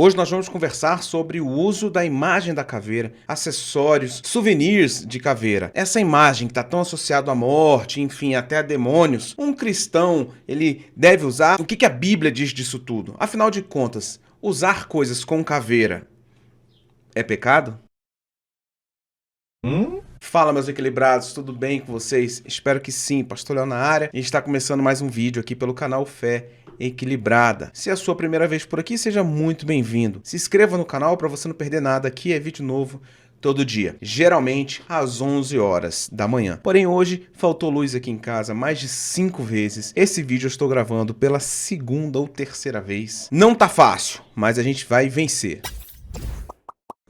Hoje nós vamos conversar sobre o uso da imagem da caveira, acessórios, souvenirs de caveira. Essa imagem que está tão associada à morte, enfim, até a demônios. Um cristão, ele deve usar? O que a Bíblia diz disso tudo? Afinal de contas, usar coisas com caveira é pecado? Fala, meus equilibrados, tudo bem com vocês? Espero que sim, Pastor Léo na área. E está começando mais um vídeo aqui pelo canal Fé Equilibrada. Se é a sua primeira vez por aqui, seja muito bem-vindo. Se inscreva no canal para você não perder nada. Aqui é vídeo novo todo dia, geralmente às 11 horas da manhã. Porém, hoje faltou luz aqui em casa mais de 5 vezes. Esse vídeo eu estou gravando pela segunda ou terceira vez. Não tá fácil, mas a gente vai vencer.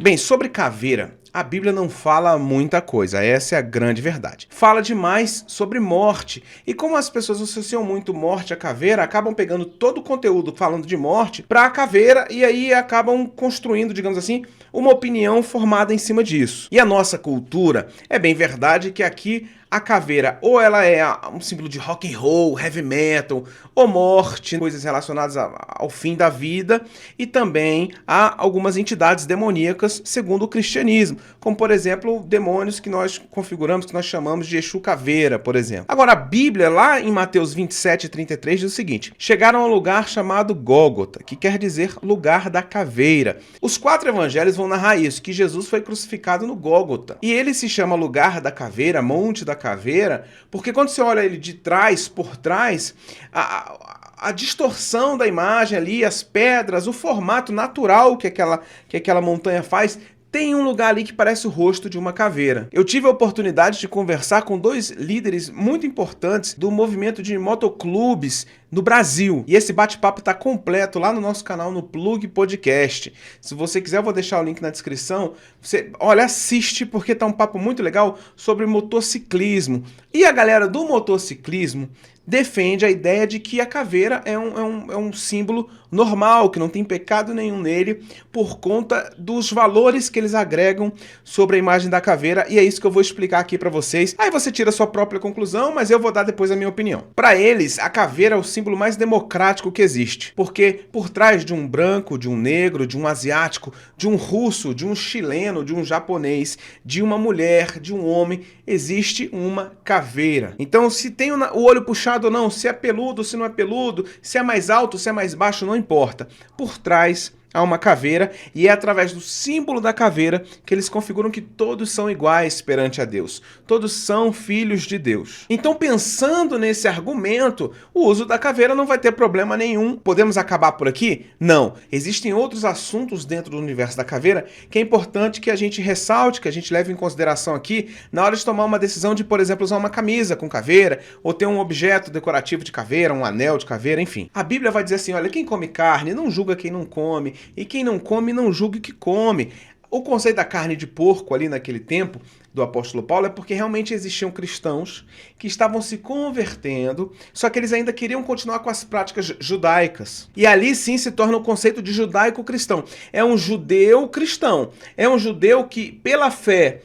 Bem, sobre caveira, a Bíblia não fala muita coisa, essa é a grande verdade. Fala demais sobre morte, e como as pessoas associam muito morte à caveira, acabam pegando todo o conteúdo falando de morte para a caveira e aí acabam construindo, digamos assim, uma opinião formada em cima disso. E a nossa cultura, é bem verdade que aqui a caveira ou ela é um símbolo de rock and roll, heavy metal, ou morte, coisas relacionadas ao fim da vida, e também há algumas entidades demoníacas segundo o cristianismo, como por exemplo demônios que nós configuramos, que nós chamamos de Exu Caveira, por exemplo. Agora a Bíblia lá em Mateus 27:33 diz o seguinte: chegaram a um lugar chamado Gólgota, que quer dizer lugar da caveira. Os 4 evangelhos vão narrar isso, que Jesus foi crucificado no Gólgota, e ele se chama lugar da caveira, monte da caveira, porque quando você olha ele de trás, por trás, a distorção da imagem ali, as pedras, o formato natural que aquela montanha faz, tem um lugar ali que parece o rosto de uma caveira. Eu tive a oportunidade de conversar com 2 líderes muito importantes do movimento de motoclubes no Brasil. E esse bate-papo está completo lá no nosso canal, no Plug Podcast. Se você quiser, eu vou deixar o link na descrição. Você, olha, assiste, porque tá um papo muito legal sobre motociclismo. E a galera do motociclismo defende a ideia de que a caveira é um símbolo normal, que não tem pecado nenhum nele, por conta dos valores que eles agregam sobre a imagem da caveira, e é isso que eu vou explicar aqui para vocês. Aí você tira a sua própria conclusão, mas eu vou dar depois a minha opinião. Para eles, a caveira é o símbolo mais democrático que existe, porque por trás de um branco, de um negro, de um asiático, de um russo, de um chileno, de um japonês, de uma mulher, de um homem, existe uma caveira. Então, se tem o olho puxado ou não, se é peludo, se não é peludo, se é mais alto, se é mais baixo, não importa. Por trás há uma caveira, e é através do símbolo da caveira que eles configuram que todos são iguais perante a Deus. Todos são filhos de Deus. Então, pensando nesse argumento, o uso da caveira não vai ter problema nenhum. Podemos acabar por aqui? Não. Existem outros assuntos dentro do universo da caveira que é importante que a gente ressalte, que a gente leve em consideração aqui na hora de tomar uma decisão de, por exemplo, usar uma camisa com caveira, ou ter um objeto decorativo de caveira, um anel de caveira, enfim. A Bíblia vai dizer assim, olha, quem come carne não julga quem não come, e quem não come, não julgue o que come. O conceito da carne de porco ali naquele tempo do apóstolo Paulo é porque realmente existiam cristãos que estavam se convertendo, só que eles ainda queriam continuar com as práticas judaicas. E ali sim se torna o conceito de judaico-cristão. É um judeu cristão. É um judeu que, pela fé,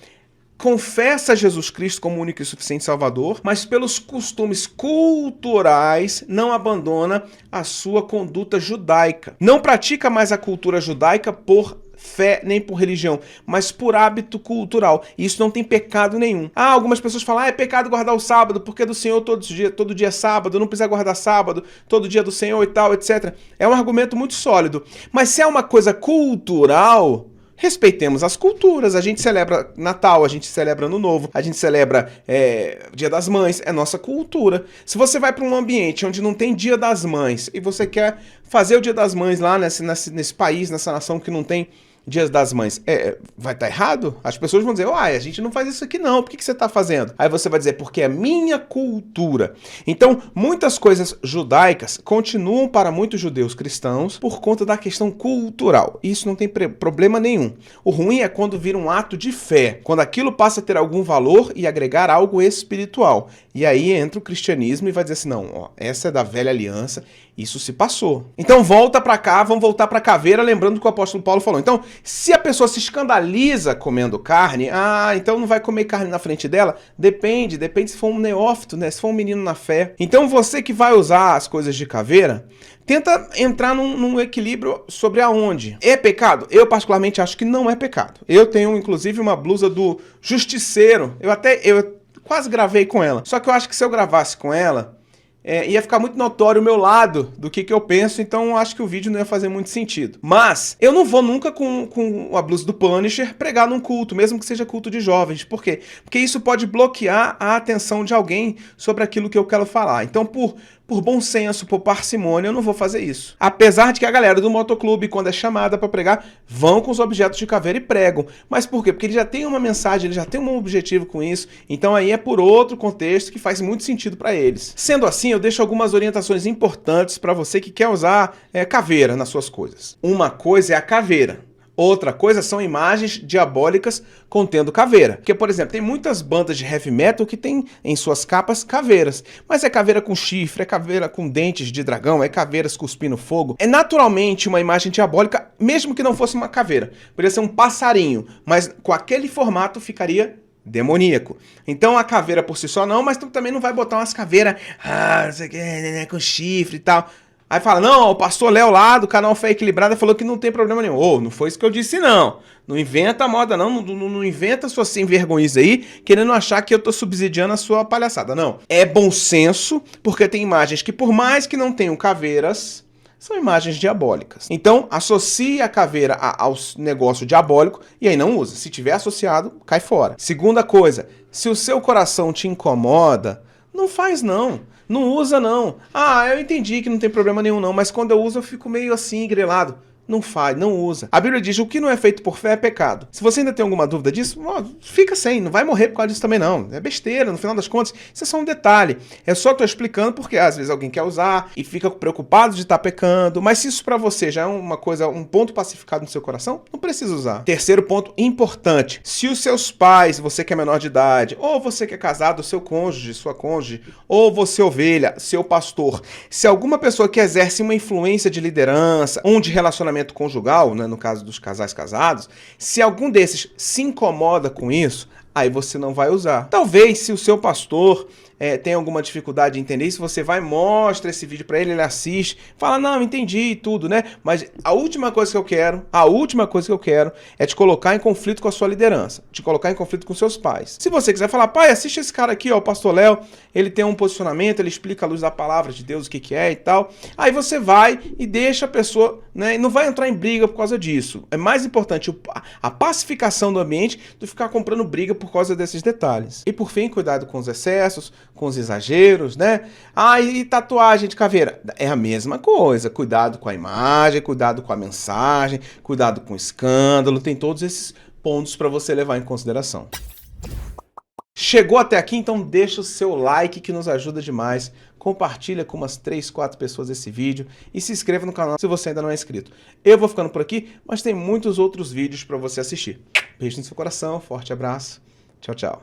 confessa Jesus Cristo como único e suficiente Salvador, mas pelos costumes culturais não abandona a sua conduta judaica. Não pratica mais a cultura judaica por fé nem por religião, mas por hábito cultural. E isso não tem pecado nenhum. Algumas pessoas falam, é pecado guardar o sábado, porque é do Senhor todo dia é sábado, não precisa guardar sábado, todo dia é do Senhor e tal, etc. É um argumento muito sólido. Mas se é uma coisa cultural, respeitemos as culturas. A gente celebra Natal, a gente celebra Ano Novo, a gente celebra Dia das Mães, é nossa cultura. Se você vai para um ambiente onde não tem Dia das Mães e você quer fazer o Dia das Mães lá nesse país, nessa nação que não tem Dias das Mães, vai estar errado? As pessoas vão dizer, a gente não faz isso aqui não, por que você está fazendo? Aí você vai dizer, porque é minha cultura. Então, muitas coisas judaicas continuam para muitos judeus cristãos por conta da questão cultural. Isso não tem problema nenhum. O ruim é quando vira um ato de fé, quando aquilo passa a ter algum valor e agregar algo espiritual. E aí entra o cristianismo e vai dizer assim, não, essa é da velha aliança, Isso se passou. Então volta pra cá, vamos voltar pra caveira, lembrando que o apóstolo Paulo falou. Então, se a pessoa se escandaliza comendo carne, então não vai comer carne na frente dela? Depende se for um neófito, né? Se for um menino na fé. Então você que vai usar as coisas de caveira, tenta entrar num equilíbrio sobre aonde. É pecado? Eu particularmente acho que não é pecado. Eu tenho, inclusive, uma blusa do Justiceiro. Eu quase gravei com ela. Só que eu acho que se eu gravasse com ela, ia ficar muito notório o meu lado do que eu penso, então eu acho que o vídeo não ia fazer muito sentido. Mas eu não vou nunca com a blusa do Punisher pregar num culto, mesmo que seja culto de jovens. Por quê? Porque isso pode bloquear a atenção de alguém sobre aquilo que eu quero falar. Então, por bom senso, por parcimônia, eu não vou fazer isso. Apesar de que a galera do motoclube, quando é chamada para pregar, vão com os objetos de caveira e pregam. Mas por quê? Porque ele já tem uma mensagem, ele já tem um objetivo com isso, então aí é por outro contexto que faz muito sentido para eles. Sendo assim, eu deixo algumas orientações importantes para você que quer usar caveira nas suas coisas. Uma coisa é a caveira. Outra coisa são imagens diabólicas contendo caveira. Porque, por exemplo, tem muitas bandas de heavy metal que tem em suas capas caveiras. Mas é caveira com chifre, é caveira com dentes de dragão, é caveiras cuspindo fogo. É naturalmente uma imagem diabólica, mesmo que não fosse uma caveira. Poderia ser um passarinho, mas com aquele formato ficaria demoníaco. Então a caveira por si só não, mas tu também não vai botar umas caveiras, não sei o que, com chifre e tal. Aí fala, não, o pastor Léo lá do canal Fé Equilibrada falou que não tem problema nenhum. Não foi isso que eu disse, não. Não inventa moda, não inventa sua sem vergonhice aí, querendo achar que eu tô subsidiando a sua palhaçada. Não. É bom senso, porque tem imagens que, por mais que não tenham caveiras, são imagens diabólicas. Então, associe a caveira ao negócio diabólico e aí não usa. Se tiver associado, cai fora. Segunda coisa, se o seu coração te incomoda, não faz não. Não usa não. Eu entendi que não tem problema nenhum não, mas quando eu uso eu fico meio assim, grelado. Não faz, não usa. A Bíblia diz, o que não é feito por fé é pecado. Se você ainda tem alguma dúvida disso, fica sem, não vai morrer por causa disso também não. É besteira, no final das contas, isso é só um detalhe. É só tô explicando porque às vezes alguém quer usar e fica preocupado de estar pecando, mas se isso pra você já é uma coisa, um ponto pacificado no seu coração, não precisa usar. Terceiro ponto importante, se os seus pais, você que é menor de idade, ou você que é casado, seu cônjuge, sua cônjuge, ou você ovelha, seu pastor, se alguma pessoa que exerce uma influência de liderança, de relacionamento conjugal, né, no caso dos casais casados, se algum desses se incomoda com isso, aí você não vai usar. Talvez se o seu pastor tem alguma dificuldade de entender isso, você vai, mostra esse vídeo pra ele, ele assiste, fala, não, entendi e tudo, né? Mas a última coisa que eu quero é te colocar em conflito com a sua liderança, te colocar em conflito com seus pais. Se você quiser falar, pai, assiste esse cara aqui, ó, o pastor Léo, ele tem um posicionamento, ele explica à luz da palavra de Deus o que é e tal, aí você vai e deixa a pessoa, né, e não vai entrar em briga por causa disso. É mais importante a pacificação do ambiente do que ficar comprando briga por causa desses detalhes. E por fim, cuidado com os excessos, com os exageros, né? E tatuagem de caveira? É a mesma coisa. Cuidado com a imagem, cuidado com a mensagem, cuidado com o escândalo. Tem todos esses pontos para você levar em consideração. Chegou até aqui, então deixa o seu like que nos ajuda demais. Compartilha com umas 3, 4 pessoas esse vídeo e se inscreva no canal se você ainda não é inscrito. Eu vou ficando por aqui, mas tem muitos outros vídeos para você assistir. Beijo no seu coração, forte abraço. Tchau, tchau.